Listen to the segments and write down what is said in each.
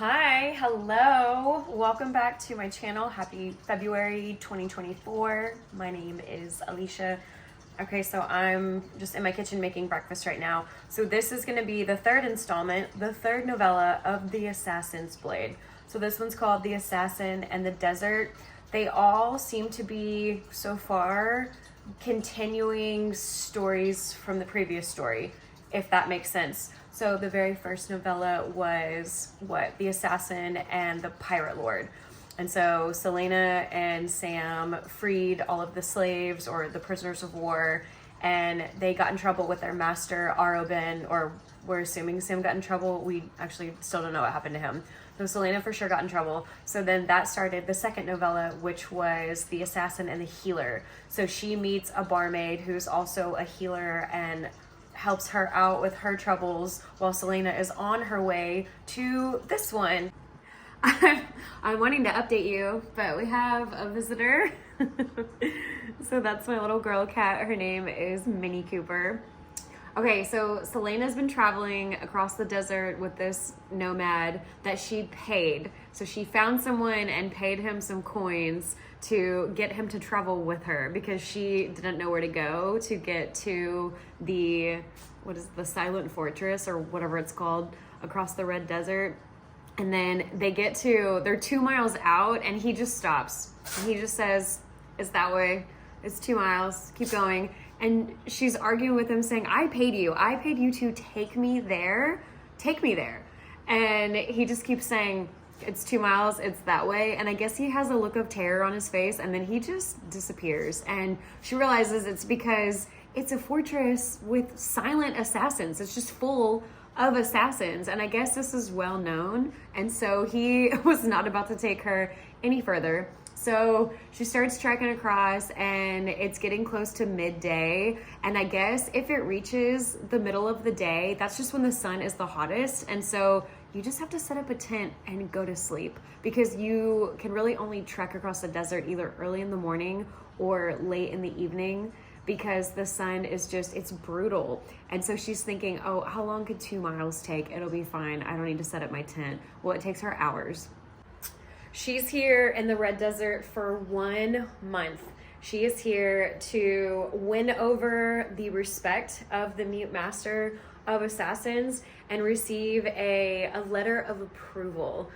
Hi, hello. Welcome back to my channel. Happy February 2024. My name is Alicia. Okay, so I'm just in my kitchen making breakfast right now. So this is gonna be the third installment, the third novella of The Assassin's Blade. So this one's called The Assassin and the Desert. They all seem to be, so far, continuing stories from the previous story, if that makes sense. So the very first novella was the assassin and the pirate lord. And so Selena and Sam freed all of the slaves or the prisoners of war, and they got in trouble with their master, Arobin, or we're assuming Sam got in trouble. We actually still don't know what happened to him. So Selena for sure got in trouble. So then that started the second novella, which was The Assassin and the Healer. So she meets a barmaid who's also a healer and helps her out with her troubles while Selena is on her way to this one. I'm wanting to update you, but we have a visitor. So that's my little girl cat. Her name is Minnie Cooper. Okay, so Selena's been traveling across the desert with this nomad that she paid. So she found someone and paid him some coins to get him to travel with her because she didn't know where to go to get to the Silent Fortress or whatever it's called across the Red Desert. And then they're 2 miles out and he just stops. And he just says, "It's that way. It's 2 miles. Keep going." And she's arguing with him saying, I paid you to take me there. Take me there. And he just keeps saying, "It's 2 miles, it's that way." And I guess he has a look of terror on his face and then he just disappears. And she realizes it's because it's a fortress with silent assassins. It's just full of assassins. And I guess this is well known. And so he was not about to take her any further. So she starts trekking across and it's getting close to midday. And I guess if it reaches the middle of the day, that's just when the sun is the hottest. And so you just have to set up a tent and go to sleep because you can really only trek across the desert either early in the morning or late in the evening because the sun is it's brutal. And so she's thinking, oh, how long could 2 miles take? It'll be fine. I don't need to set up my tent. Well, it takes her hours. She's here in the Red Desert for 1 month. She is here to win over the respect of the Mute Master of Assassins and receive a letter of approval.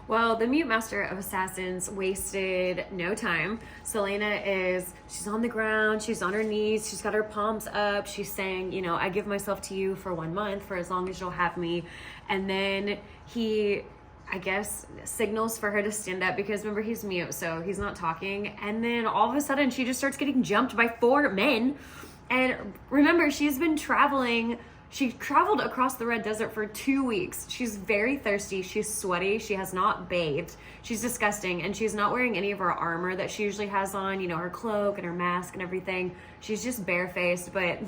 Well, the Mute Master of Assassins wasted no time. Selena she's on the ground, she's on her knees, she's got her palms up, she's saying, I give myself to you for 1 month, for as long as you'll have me. And then he, I guess, signals for her to stand up because remember, he's mute, so he's not talking. And then all of a sudden, she just starts getting jumped by 4 men. And remember, she's been traveling. She traveled across the Red Desert for 2 weeks. She's very thirsty. She's sweaty. She has not bathed. She's disgusting. And she's not wearing any of her armor that she usually has on, her cloak and her mask and everything. She's just barefaced. But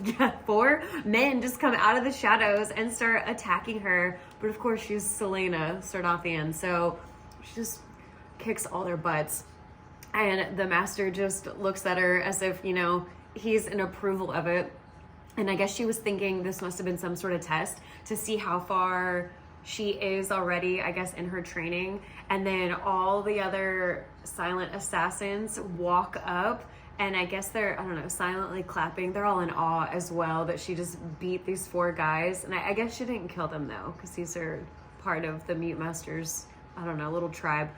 4 men just come out of the shadows and start attacking her. But of course, she's Selena Sardathian. So she just kicks all their butts. And the master just looks at her as if, he's in approval of it. And I guess she was thinking this must have been some sort of test to see how far she is already, I guess, in her training. And then all the other silent assassins walk up and I guess they're, silently clapping. They're all in awe as well that she just beat these 4 guys. And I guess she didn't kill them though, because these are part of the Mute Master's, little tribe.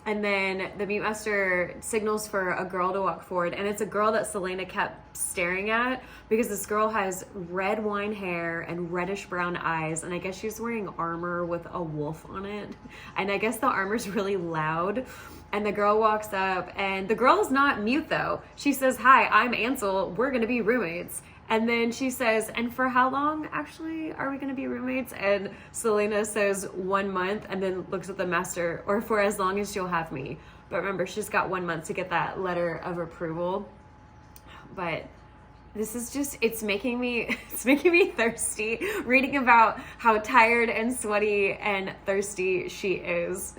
And then the Mute Master signals for a girl to walk forward. And it's a girl that Selena kept staring at because this girl has red wine hair and reddish brown eyes. And I guess she's wearing armor with a wolf on it. And I guess the armor's really loud. And the girl walks up and the girl is not mute though. She says, "Hi, I'm Ansel. We're going to be roommates." And then she says, "And for how long actually are we going to be roommates?" And Selena says 1 month and then looks at the master, "Or for as long as you'll have me." But remember, she's got 1 month to get that letter of approval. But this is it's making me thirsty reading about how tired and sweaty and thirsty she is.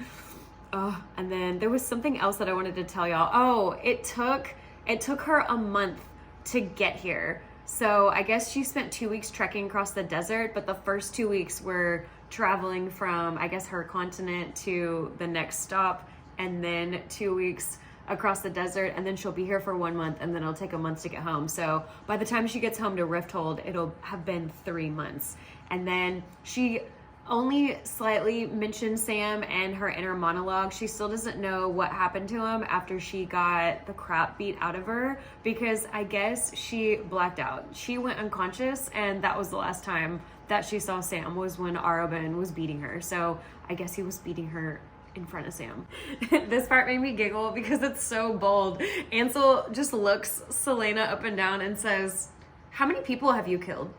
Oh, and then there was something else that I wanted to tell y'all. Oh, it took her a month to get here. So I guess she spent 2 weeks trekking across the desert, but the first 2 weeks were traveling from, I guess, her continent to the next stop, and then 2 weeks across the desert, and then she'll be here for 1 month, and then it'll take a month to get home. So by the time she gets home to Rifthold, it'll have been 3 months. And then she only slightly mentioned Sam and her inner monologue. She still doesn't know what happened to him after she got the crap beat out of her, because I guess she blacked out. She went unconscious, and that was the last time that she saw Sam, was when Arobin was beating her. So I guess he was beating her in front of Sam. This part made me giggle because it's so bold. Ansel just looks Celaena up and down and says, "How many people have you killed?"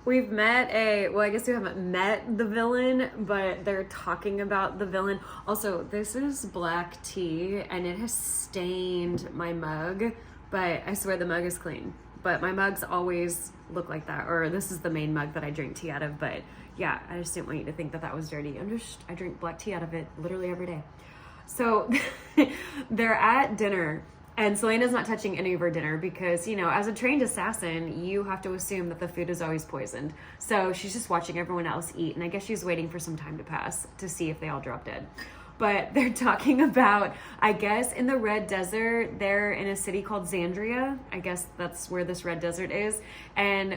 We've met well, I guess we haven't met the villain, but they're talking about the villain. Also, this is black tea, and it has stained my mug, but I swear the mug is clean. But my mugs always look like that, or this is the main mug that I drink tea out of, but yeah, I just didn't want you to think that that was dirty. I drink black tea out of it literally every day. So they're at dinner, and Celaena's not touching any of her dinner because, you know, as a trained assassin, you have to assume that the food is always poisoned. So she's just watching everyone else eat, and I guess she's waiting for some time to pass to see if they all drop dead. But they're talking about, I guess, in the Red Desert, they're in a city called Xandria. I guess that's where this Red Desert is. And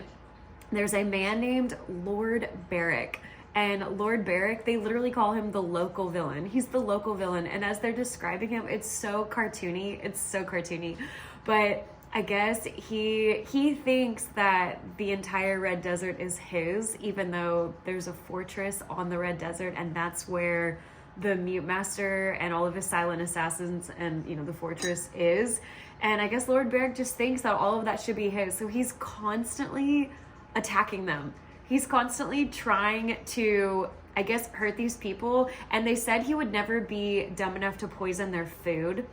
there's a man named Lord Barrick. And Lord Barrick, they literally call him the local villain. He's the local villain. And as they're describing him, it's so cartoony. It's so cartoony. But I guess he thinks that the entire Red Desert is his, even though there's a fortress on the Red Desert, and that's where the Mute Master and all of his silent assassins and, you know, the fortress is. And I guess Lord Barrick just thinks that all of that should be his. So he's constantly attacking them. He's constantly trying to, I guess, hurt these people. And they said he would never be dumb enough to poison their food,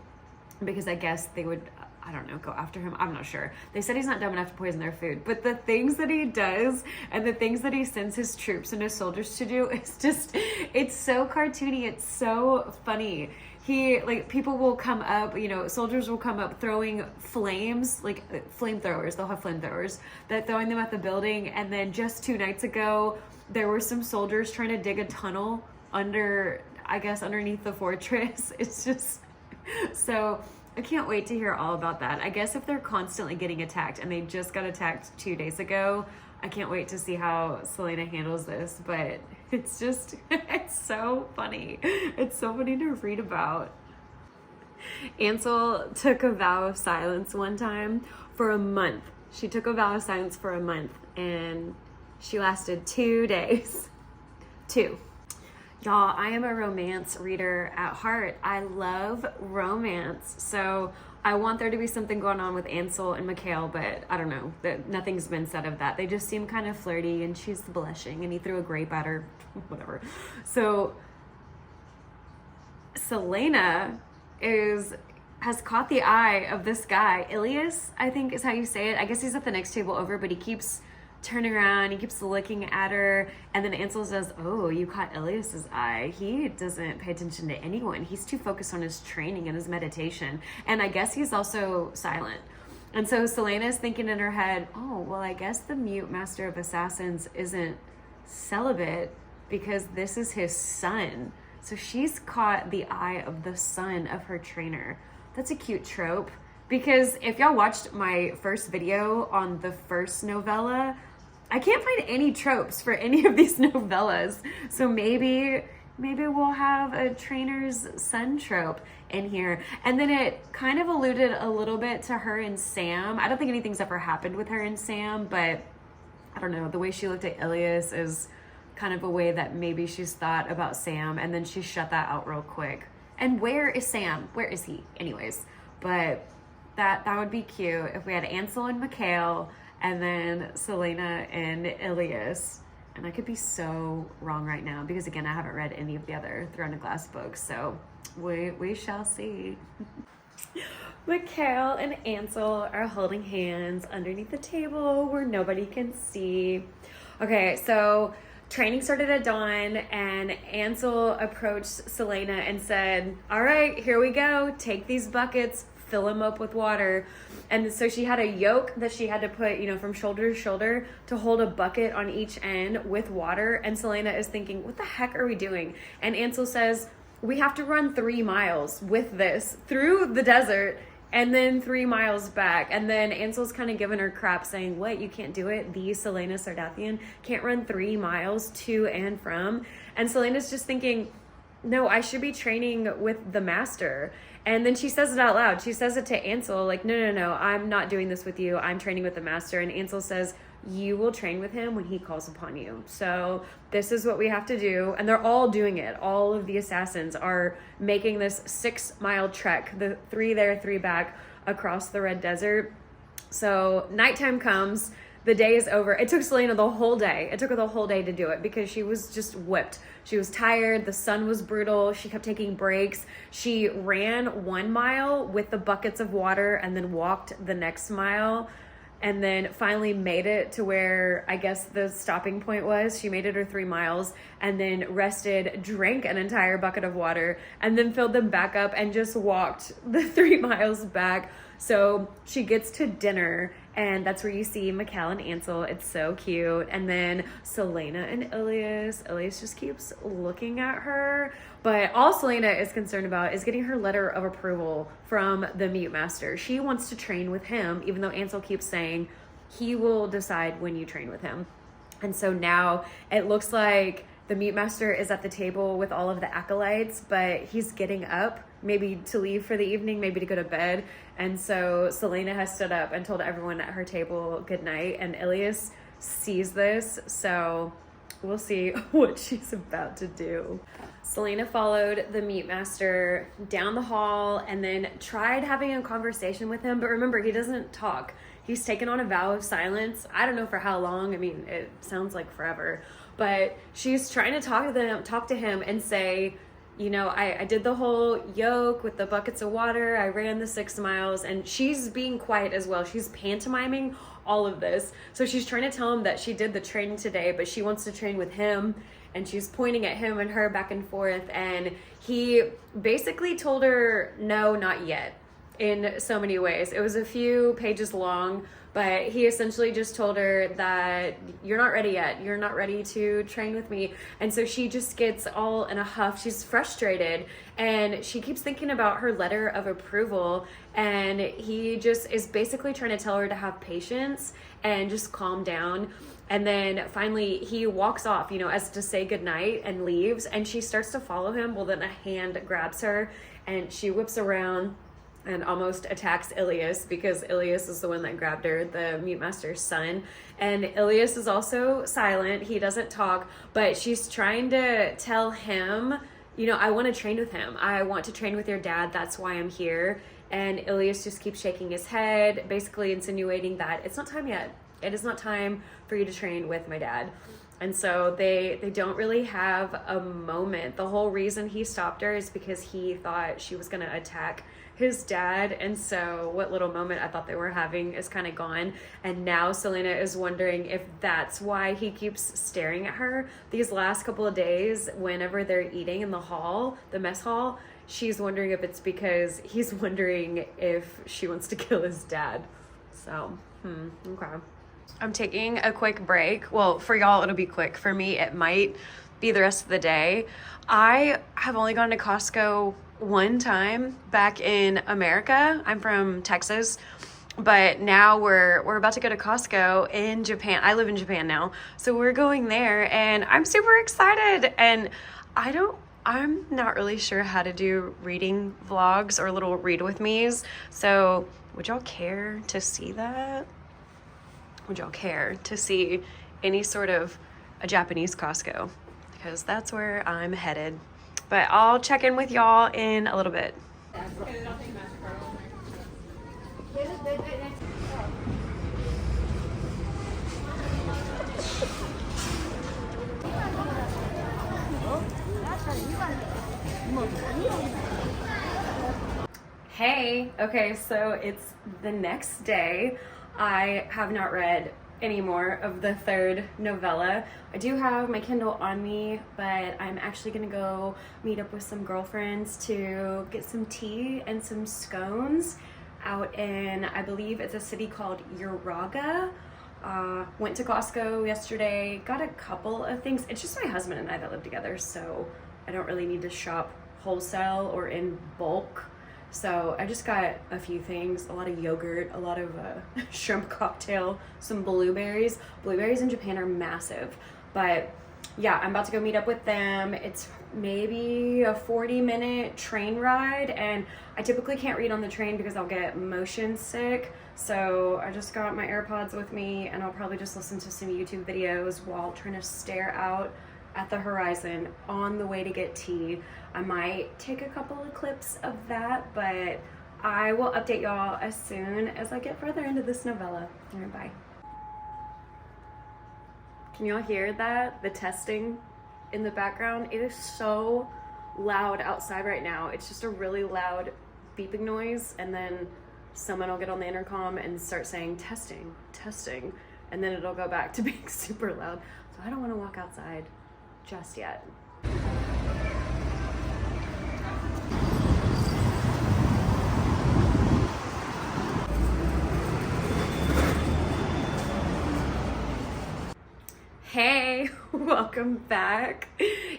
because I guess they would, I don't know, go after him. I'm not sure. They said he's not dumb enough to poison their food. But the things that he does and the things that he sends his troops and his soldiers to do, it's just, it's so cartoony. It's so funny. People will come up, you know, soldiers will come up throwing flames, like flamethrowers. They'll have flamethrowers. They're throwing them at the building. And then just 2 nights ago, there were some soldiers trying to dig a tunnel underneath the fortress. It's just, so I can't wait to hear all about that. I guess if they're constantly getting attacked, and they just got attacked 2 days ago, I can't wait to see how Celaena handles this. But it's just, it's so funny. It's so funny to read about. Ansel took a vow of silence one time for a month. She took a vow of silence for a month, and she lasted 2 days. 2. Y'all, I am a romance reader at heart. I love romance. So I want there to be something going on with Ansel and Mikhail, but I don't know. Nothing's been said of that. They just seem kind of flirty, and she's blushing, and he threw a grape at her. Whatever. So Celaena has caught the eye of this guy. Ilias, I think is how you say it. I guess he's at the next table over, but he keeps turning around, he keeps looking at her, and then Ansel says, "Oh, you caught Ilias's eye. He doesn't pay attention to anyone. He's too focused on his training and his meditation." And I guess he's also silent. And so Celaena is thinking in her head, "Oh, well, I guess the Mute Master of Assassins isn't celibate because this is his son." So she's caught the eye of the son of her trainer. That's a cute trope, because if y'all watched my first video on the first novella, I can't find any tropes for any of these novellas. So maybe we'll have a trainer's son trope in here. And then it kind of alluded a little bit to her and Sam. I don't think anything's ever happened with her and Sam, but I don't know, the way she looked at Ilias is kind of a way that maybe she's thought about Sam, and then she shut that out real quick. And where is Sam? Where is he? Anyways, but that would be cute if we had Ansel and Mikhail, and then Celaena and Ilias. And I could be so wrong right now, because again, I haven't read any of the other Throne of Glass books, so we shall see. Mikhail and Ansel are holding hands underneath the table where nobody can see. Okay, so training started at dawn, and Ansel approached Celaena and said, "All right, here we go. Take these buckets, fill them up with water." And so she had a yoke that she had to put, you know, from shoulder to shoulder to hold a bucket on each end with water. And Selena is thinking, what the heck are we doing? And Ansel says, we have to run 3 miles with this through the desert and then 3 miles back. And then Ansel's kind of giving her crap, saying, what, you can't do it? The Selena Sardathian can't run 3 miles to and from. And Selena's just thinking, no, I should be training with the master. And then she says it out loud. She says it to Ansel, like, no, I'm not doing this with you. I'm training with the master. And Ansel says, you will train with him when he calls upon you. So this is what we have to do. And they're all doing it. All of the assassins are making this 6-mile trek, the 3 there, 3 back across the Red Desert. So nighttime comes. The day is over. It took Selena the whole day. It took her the whole day to do it because she was just whipped. She was tired. The sun was brutal. She kept taking breaks. She ran 1 mile with the buckets of water and then walked the next mile and then finally made it to where I guess the stopping point was. She made it her 3 miles and then rested, drank an entire bucket of water and then filled them back up and just walked the 3 miles back. So she gets to dinner, and that's where you see Mikkel and Ansel. It's so cute. And then Selena and Ilias. Ilias just keeps looking at her. But all Selena is concerned about is getting her letter of approval from the Mute Master. She wants to train with him, even though Ansel keeps saying he will decide when you train with him. And so now it looks like the Mute Master is at the table with all of the acolytes, but he's getting up, maybe to leave for the evening, maybe to go to bed. And so Selena has stood up and told everyone at her table good night, and Ilias sees this, so we'll see what she's about to do. Selena followed the Mute Master down the hall and then tried having a conversation with him, but remember, he doesn't talk. He's taken on a vow of silence. I don't know for how long. I mean, it sounds like forever, but she's trying to talk to him and say, you know, I did the whole yoke with the buckets of water. I ran the 6 miles, and she's being quiet as well. She's pantomiming all of this. So she's trying to tell him that she did the training today, but she wants to train with him, and she's pointing at him and her back and forth. And he basically told her, no, not yet, in so many ways. It was a few pages long, but he essentially just told her that you're not ready yet. You're not ready to train with me. And so she just gets all in a huff. She's frustrated, and she keeps thinking about her letter of approval. And he just is basically trying to tell her to have patience and just calm down. And then finally he walks off, you know, as to say goodnight, and leaves. And she starts to follow him. Well, then a hand grabs her and she whips around and almost attacks Ilias, because Ilias is the one that grabbed her, the Mute Master's son. And Ilias is also silent. He doesn't talk, but she's trying to tell him, you know, I want to train with him. I want to train with your dad. That's why I'm here. And Ilias just keeps shaking his head, basically insinuating that it's not time yet. It is not time for you to train with my dad. And so they don't really have a moment. The whole reason he stopped her is because he thought she was going to attack his dad. And so what little moment I thought they were having is kind of gone. And now Selena is wondering if that's why he keeps staring at her these last couple of days whenever they're eating in the hall, the mess hall. She's wondering if it's because he's wondering if she wants to kill his dad. So, okay. I'm taking a quick break. Well, for y'all, it'll be quick. For me, it might be the rest of the day. I have only gone to Costco one time back in America. I'm from Texas, but now we're about to go to Costco in Japan. I live in Japan now, so we're going there, and I'm super excited. And I'm not really sure how to do reading vlogs or little read with me's. So would y'all care to see that? Would y'all care to see any sort of a Japanese Costco? Because that's where I'm headed. But I'll check in with y'all in a little bit. Hey, okay, so it's the next day. I have not read any more of the third novella. I do have my Kindle on me, but I'm actually gonna go meet up with some girlfriends to get some tea and some scones out in, I believe it's a city called Uraga. Went to Costco yesterday, got a couple of things. It's just my husband and I that live together, so I don't really need to shop wholesale or in bulk. So I just got a few things, a lot of yogurt, a lot of shrimp cocktail, some blueberries. Blueberries in Japan are massive, but yeah, I'm about to go meet up with them. It's maybe a 40-minute train ride, and I typically can't read on the train because I'll get motion sick. So I just got my AirPods with me, and I'll probably just listen to some YouTube videos while trying to stare out at the horizon on the way to get tea. I might take a couple of clips of that, but I will update y'all as soon as I get further into this novella. All right, bye. Can y'all hear that? The testing in the background? It is so loud outside right now. It's just a really loud beeping noise, and then someone will get on the intercom and start saying testing, testing, and then it'll go back to being super loud. So I don't want to walk outside just yet. Hey, welcome back.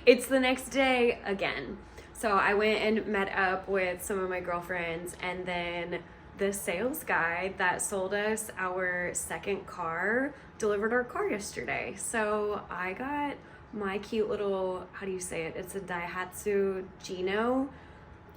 It's the next day again. So I went and met up with some of my girlfriends, and then the sales guy that sold us our second car delivered our car yesterday. So I got my cute little, how do you say it? It's a Daihatsu Gino.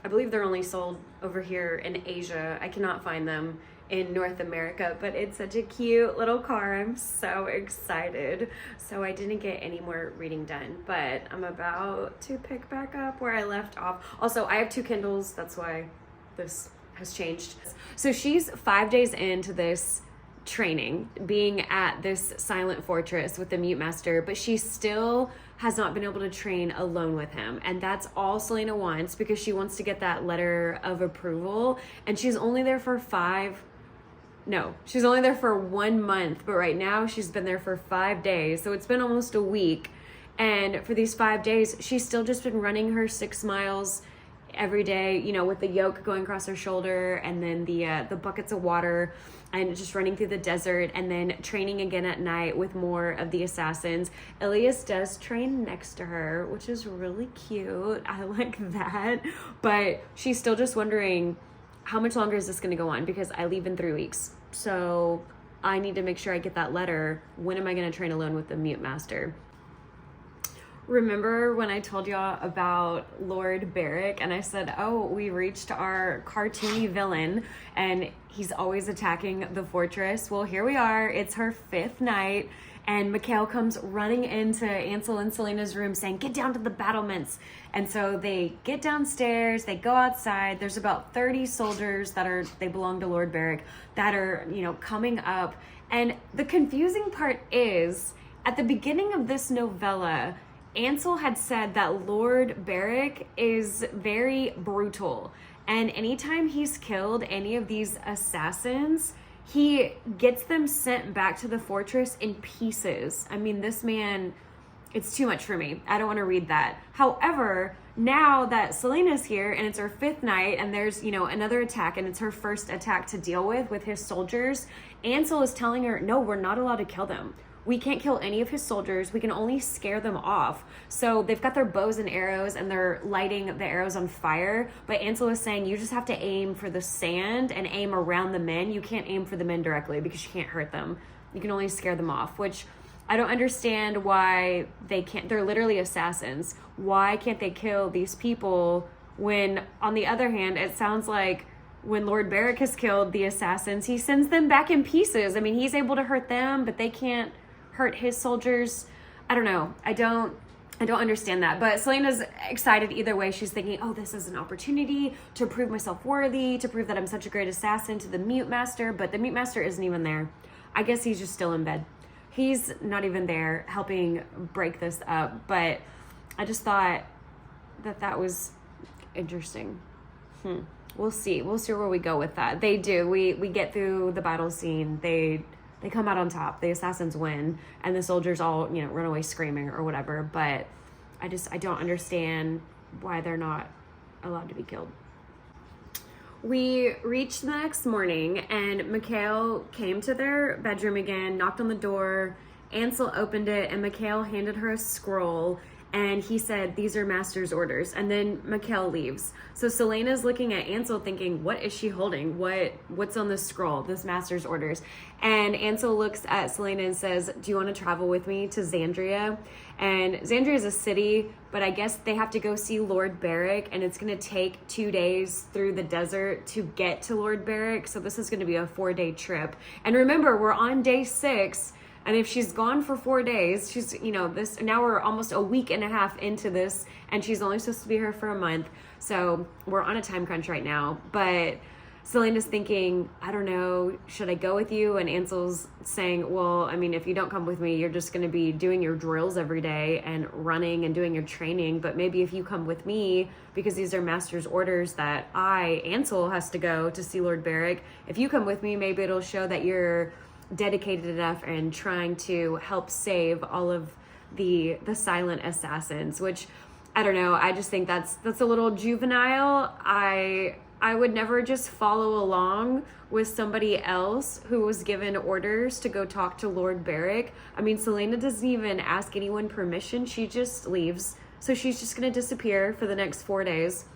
I believe they're only sold over here in Asia. I cannot find them in North America, but it's such a cute little car. I'm so excited. So I didn't get any more reading done, but I'm about to pick back up where I left off. Also, I have 2 Kindles. That's why this has changed. So she's 5 days into this training, being at this silent fortress with the mute master, but she still has not been able to train alone with him, and that's all Selena wants because she wants to get that letter of approval. And she's only there for she's only there for 1 month, but right now she's been there for 5 days, so it's been almost a week. And for these 5 days she's still just been running her 6 miles every day, you know, with the yoke going across her shoulder, and then the buckets of water, and just running through the desert, and then training again at night with more of the assassins. Elias does train next to her, which is really cute. I like that. But she's still just wondering, how much longer is this going to go on? Because I leave in 3 weeks. So I need to make sure I get that letter. When am I going to train alone with the mute master? Remember when I told y'all about Lord Barrick and I said, oh, we reached our cartoony villain and he's always attacking the fortress? Well, here we are. It's her 5th night, and Mikhail comes running into Ansel and Selena's room saying, get down to the battlements. And so they get downstairs, they go outside. There's about 30 soldiers they belong to Lord Barrick, that are, you know, coming up. And the confusing part is, at the beginning of this novella, Ansel had said that Lord Barrick is very brutal, and anytime he's killed any of these assassins, he gets them sent back to the fortress in pieces. I mean, this man, it's too much for me. I don't want to read that. However, now that Selena's here and it's her 5th night and there's, you know, another attack and it's her first attack to deal with his soldiers, Ansel is telling her, no, we're not allowed to kill them. We can't kill any of his soldiers. We can only scare them off. So they've got their bows and arrows and they're lighting the arrows on fire. But Ansel is saying you just have to aim for the sand and aim around the men. You can't aim for the men directly because you can't hurt them. You can only scare them off, which I don't understand why they can't. They're literally assassins. Why can't they kill these people when, on the other hand, it sounds like when Lord Barrick has killed the assassins, he sends them back in pieces. I mean, he's able to hurt them, but they can't hurt his soldiers. I don't know. I don't understand that. But Selena's excited either way. She's thinking, oh, this is an opportunity to prove myself worthy, to prove that I'm such a great assassin to the mute master. But the mute master isn't even there. I guess he's just still in bed. He's not even there helping break this up. But I just thought that was interesting. We'll see. We'll see where we go with that. They do. We get through the battle scene. They come out on top. The assassins win, and the soldiers all, you know, run away screaming or whatever. But I don't understand why they're not allowed to be killed. We reached the next morning, and Mikhail came to their bedroom again, knocked on the door. Ansel opened it, and Mikhail handed her a scroll, and he said, "These are master's orders." And then Mikhail leaves. So Selena's looking at Ansel thinking, what is she holding? What's on this scroll, this master's orders? And Ansel looks at Selena and says, "Do you want to travel with me to Xandria?" And Xandria is a city, but I guess they have to go see Lord Barrick, and it's going to take 2 days through the desert to get to Lord Barrick. So this is going to be a 4-day trip. And remember, we're on day 6. And if she's gone for 4 days, she's, now we're almost a week and a half into this, and she's only supposed to be here for a month. So we're on a time crunch right now. But Selena's thinking, I don't know, should I go with you? And Ansel's saying, well, I mean, if you don't come with me, you're just going to be doing your drills every day and running and doing your training. But maybe if you come with me, because these are master's orders that Ansel, has to go to see Lord Barrick. If you come with me, maybe it'll show that you're dedicated enough and trying to help save all of the silent assassins, which I don't know. I just think that's a little juvenile. I would never just follow along with somebody else who was given orders to go talk to Lord Barrick. I mean, Selena doesn't even ask anyone permission. She just leaves. So she's just going to disappear for the next 4 days.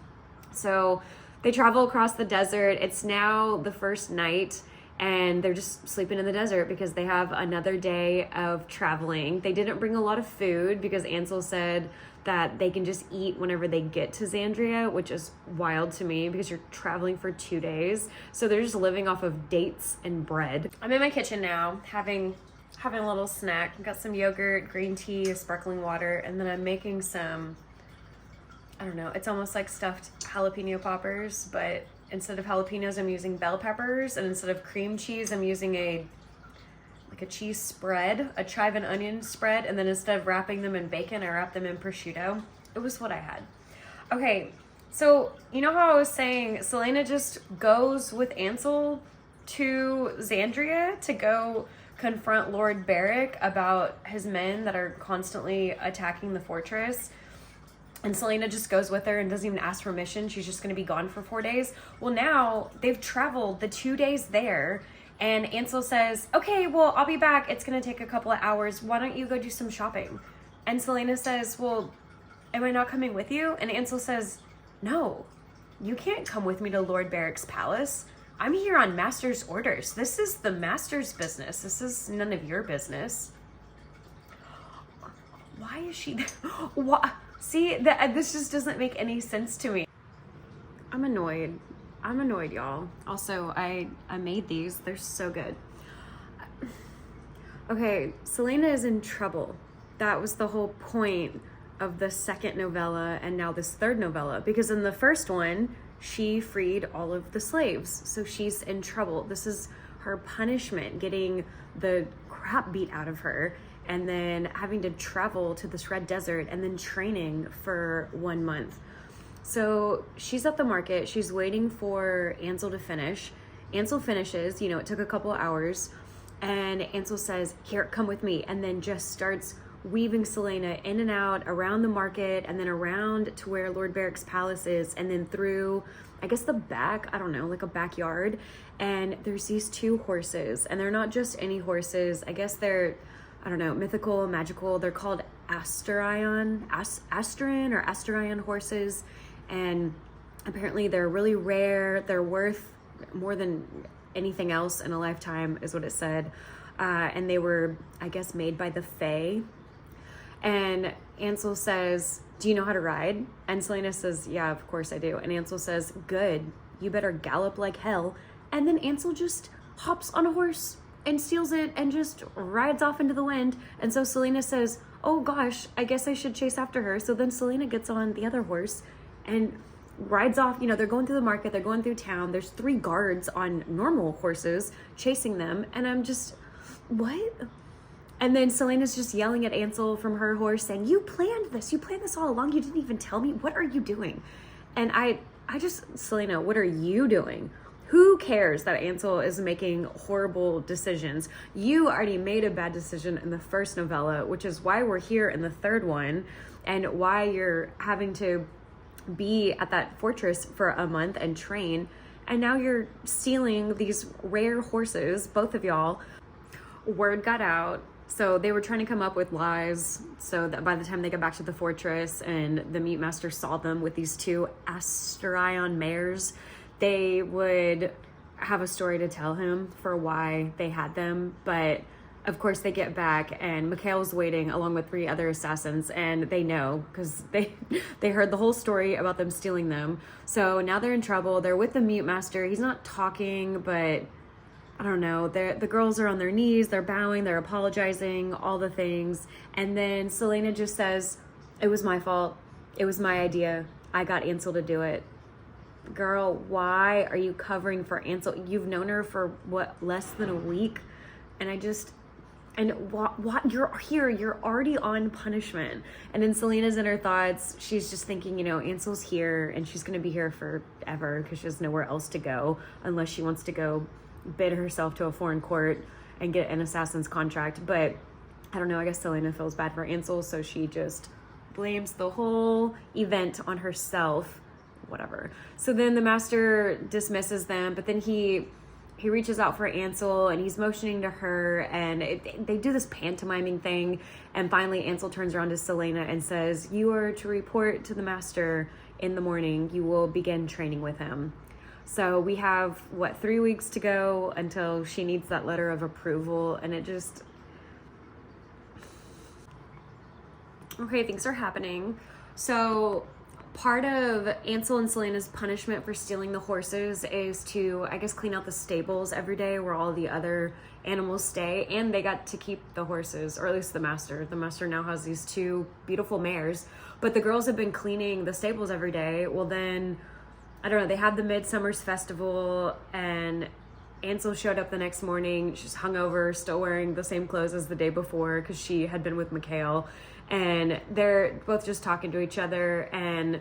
So they travel across the desert. It's now the first night, and they're just sleeping in the desert because they have another day of traveling. They didn't bring a lot of food because Ansel said that they can just eat whenever they get to Xandria, which is wild to me because you're traveling for 2 days. So they're just living off of dates and bread. I'm in my kitchen now, having a little snack. I've got some yogurt, green tea, sparkling water, and then I'm making some, I don't know, it's almost like stuffed jalapeno poppers, but instead of jalapenos, I'm using bell peppers, and instead of cream cheese, I'm using a cheese spread, a chive and onion spread, and then instead of wrapping them in bacon, I wrap them in prosciutto. It was what I had. Okay, so you know how I was saying Selena just goes with Ansel to Xandria to go confront Lord Barrick about his men that are constantly attacking the fortress? And Selena just goes with her and doesn't even ask permission. She's just going to be gone for 4 days. Well, now they've traveled the 2 days there, and Ansel says, okay, well, I'll be back. It's going to take a couple of hours. Why don't you go do some shopping? And Selena says, well, am I not coming with you? And Ansel says, no, you can't come with me to Lord Barrick's palace. I'm here on master's orders. This is the master's business. This is none of your business. Why is she there? Why? See, this just doesn't make any sense to me. I'm annoyed, y'all. Also, I made these. They're so good. Okay, Selena is in trouble. That was the whole point of the second novella and now this third novella, because in the first one, she freed all of the slaves. So she's in trouble. This is her punishment, getting the crap beat out of her, and then having to travel to this red desert and then training for 1 month. So she's at the market. She's waiting for Ansel to finish. Ansel finishes, it took a couple hours. And Ansel says, here, come with me. And then just starts weaving Selena in and out around the market and then around to where Lord Barrick's palace is. And then through, I guess the back, I don't know, like a backyard. And there's these 2 horses. And they're not just any horses. I guess they're, I don't know, mythical, magical. They're called Astarion or Astarion horses. And apparently they're really rare. They're worth more than anything else in a lifetime, is what it said. And they were, I guess, made by the Fae. And Ansel says, do you know how to ride? And Selena says, yeah, of course I do. And Ansel says, good, you better gallop like hell. And then Ansel just hops on a horse and steals it and just rides off into the wind. And so Selena says, oh gosh, I guess I should chase after her. So then Selena gets on the other horse and rides off. They're going through the market, they're going through town. There's 3 guards on normal horses chasing them. And I'm just, what? And then Selena's just yelling at Ansel from her horse saying, you planned this all along. You didn't even tell me. What are you doing? And I just, Selena, what are you doing? Who cares that Ansel is making horrible decisions? You already made a bad decision in the first novella, which is why we're here in the third one, and why you're having to be at that fortress for a month and train. and now you're stealing these rare horses, both of y'all. Word got out. So they were trying to come up with lies so that by the time they got back to the fortress and the Mute Master saw them with these two Astarion mares, they would have a story to tell him for why they had them. But of course they get back and Mikhail's waiting along with 3 other assassins, and they know because they heard the whole story about them stealing them. So now they're in trouble. They're with the Mute Master. He's not talking, but I don't know, the girls are on their knees, they're bowing, they're apologizing, all the things. And then Selena just says, it was my fault. It was my idea. I got Ansel to do it. Girl, why are you covering for Ansel? You've known her for, what, less than a week? And what, you're here, you're already on punishment. And then Selena's in her thoughts. She's just thinking, Ansel's here and she's going to be here forever because she has nowhere else to go unless she wants to go bid herself to a foreign court and get an assassin's contract. But I don't know, I guess Selena feels bad for Ansel, so she just blames the whole event on herself, whatever. So then the master dismisses them, but then he reaches out for Ansel and he's motioning to her, and they do this pantomiming thing, and finally Ansel turns around to Selena and says, you are to report to the master in the morning. You will begin training with him. So we have, 3 weeks to go until she needs that letter of approval, and it just... Okay, things are happening. So part of Ansel and Selena's punishment for stealing the horses is to, I guess, clean out the stables every day where all the other animals stay, and they got to keep the horses, or at least the master. The master now has these 2 beautiful mares, but the girls have been cleaning the stables every day. Well, then... I don't know, they had the Midsummer's Festival, and Ansel showed up the next morning. She's hungover, still wearing the same clothes as the day before because she had been with Mikhail. And they're both just talking to each other. And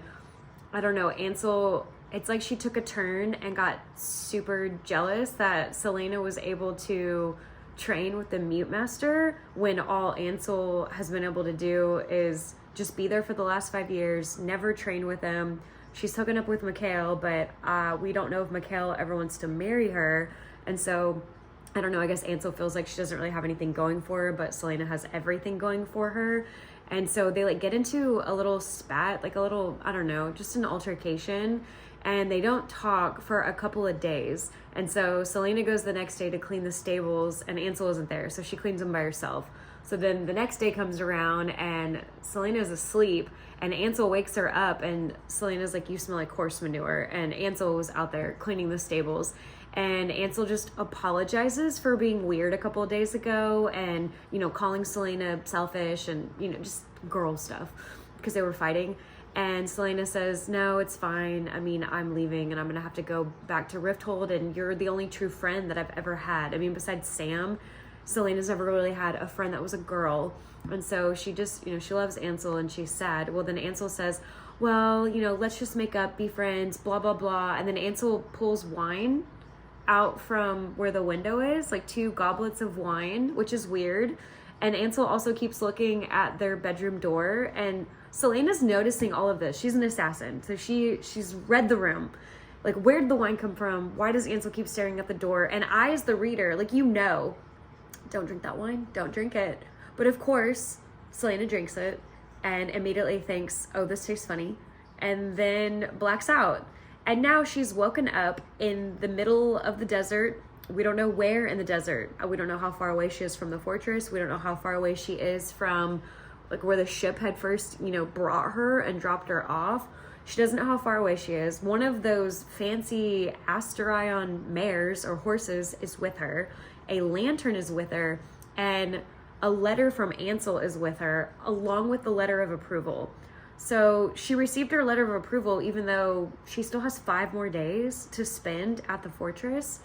I don't know, Ansel, it's like she took a turn and got super jealous that Selena was able to train with the Mute Master when all Ansel has been able to do is just be there for the last 5 years, never train with him. She's hooking up with Mikhail, but we don't know if Mikhail ever wants to marry her. And so, I don't know, I guess Ansel feels like she doesn't really have anything going for her, but Selena has everything going for her. And so they get into a little spat, a little, I don't know, just an altercation. And they don't talk for a couple of days. And so Selena goes the next day to clean the stables, and Ansel isn't there, so she cleans them by herself. So then the next day comes around and Selena's asleep, and Ansel wakes her up, and Selena's like, you smell like horse manure. And Ansel was out there cleaning the stables, and Ansel just apologizes for being weird a couple of days ago and, calling Selena selfish and, just girl stuff because they were fighting. And Selena says, no, it's fine. I mean, I'm leaving and I'm going to have to go back to Rifthold, and you're the only true friend that I've ever had. I mean, besides Sam, Selena's never really had a friend that was a girl. And so she just, she loves Ansel and she's sad. Well, then Ansel says, well, let's just make up, be friends, blah, blah, blah. And then Ansel pulls wine out from where the window is, 2 goblets of wine, which is weird. And Ansel also keeps looking at their bedroom door, and Selena's noticing all of this. She's an assassin, so she's read the room. Where'd the wine come from? Why does Ansel keep staring at the door? And I, as the reader, don't drink that wine, don't drink it. But of course, Selena drinks it and immediately thinks, oh, this tastes funny, and then blacks out. And now she's woken up in the middle of the desert. We don't know where in the desert. We don't know how far away she is from the fortress. We don't know how far away she is from where the ship had first, brought her and dropped her off. She doesn't know how far away she is. One of those fancy Astarion mares or horses is with her. A lantern is with her, and a letter from Ansel is with her, along with the letter of approval. So she received her letter of approval even though she still has 5 more days to spend at the fortress.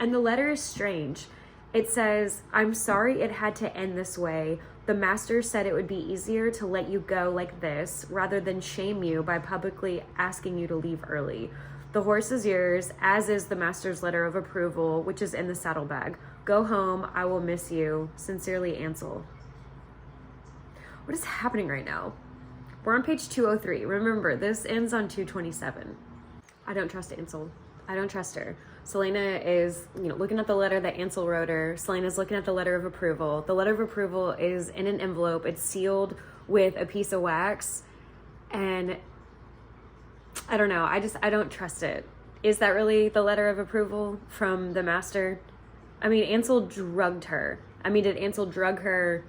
And the letter is strange. It says, I'm sorry it had to end this way. The master said it would be easier to let you go like this rather than shame you by publicly asking you to leave early. The horse is yours, as is the master's letter of approval, which is in the saddlebag. Go home. I will miss you. Sincerely, Ansel. What is happening right now? We're on page 203. Remember, this ends on 227. I don't trust Ansel. I don't trust her. Selena is, looking at the letter that Ansel wrote her. Selena's looking at the letter of approval. The letter of approval is in an envelope. It's sealed with a piece of wax. And I don't know. I don't trust it. Is that really the letter of approval from the master? I mean, Ansel drugged her. I mean, did Ansel drug her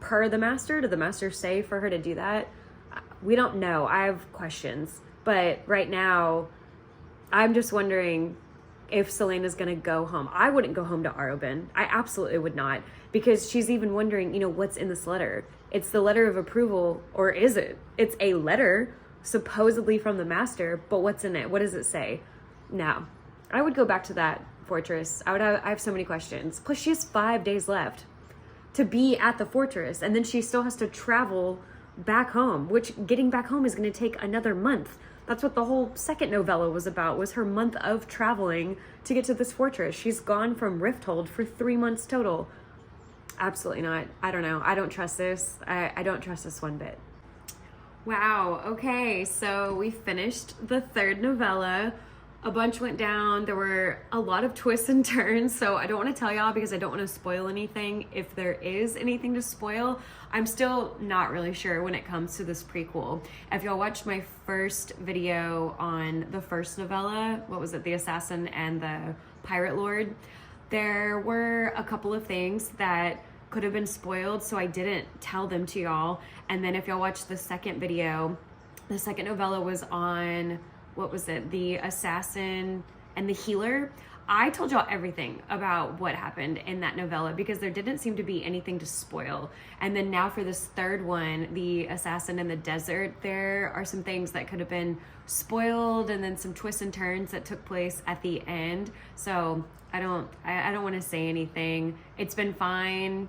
per the master? Did the master say for her to do that? We don't know. I have questions. But right now, I'm just wondering if Selena's going to go home. I wouldn't go home to Arobin. I absolutely would not. Because she's even wondering, what's in this letter? It's the letter of approval, or is it? It's a letter, supposedly from the master, but what's in it? What does it say? Now, I would go back to that fortress. I have so many questions. Plus, she has 5 days left to be at the fortress, and then she still has to travel back home, which getting back home is going to take another month. That's what the whole second novella was about, was her month of traveling to get to this fortress. She's gone from Rifthold for 3 months total. Absolutely not. I don't know. I don't trust this. I don't trust this one bit. Wow. Okay. So we finished the third novella. A bunch went down. There were a lot of twists and turns. So I don't want to tell y'all because I don't want to spoil anything. If there is anything to spoil, I'm still not really sure when it comes to this prequel. If y'all watched my first video on the first novella, what was it? The Assassin and the Pirate Lord. There were a couple of things that could have been spoiled, so I didn't tell them to y'all. And then if y'all watch the second video, the second novella was on, what was it? The Assassin and the Healer. I told y'all everything about what happened in that novella because there didn't seem to be anything to spoil. And then now for this third one, the Assassin in the Desert, there are some things that could have been spoiled and then some twists and turns that took place at the end. So I don't want to say anything. It's been fine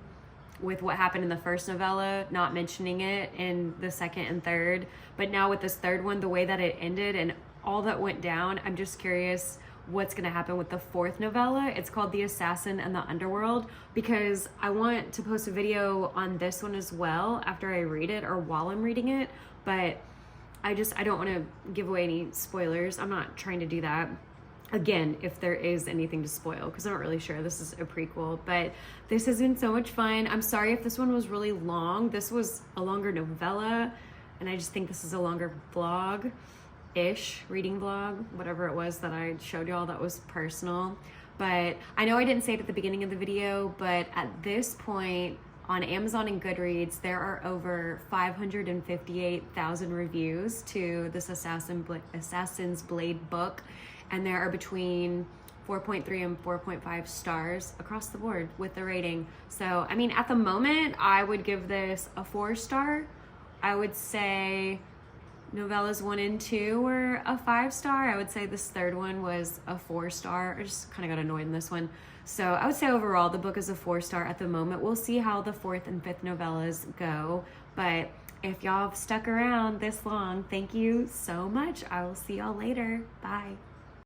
with what happened in the first novella, not mentioning it in the second and third. But now with this third one, the way that it ended and all that went down, I'm just curious what's going to happen with the fourth novella. It's called The Assassin and the Underworld because I want to post a video on this one as well after I read it or while I'm reading it. But I don't want to give away any spoilers. I'm not trying to do that. Again, if there is anything to spoil, because I'm not really sure. This is a prequel, but this has been so much fun. I'm sorry if this one was really long. This was a longer novella, and I just think this is a longer vlog-ish, reading vlog, whatever it was that I showed y'all that was personal. But I know I didn't say it at the beginning of the video, but at this point on Amazon and Goodreads, there are over 558,000 reviews to this Assassin's Blade book. And there are between 4.3 and 4.5 stars across the board with the rating. So, I mean, at the moment, I would give this a 4-star. I would say novellas 1 and 2 were a 5-star. I would say this third one was a 4-star. I just kind of got annoyed in this one. So I would say overall, the book is a 4-star at the moment. We'll see how the 4th and 5th novellas go. But if y'all have stuck around this long, thank you so much. I will see y'all later. Bye.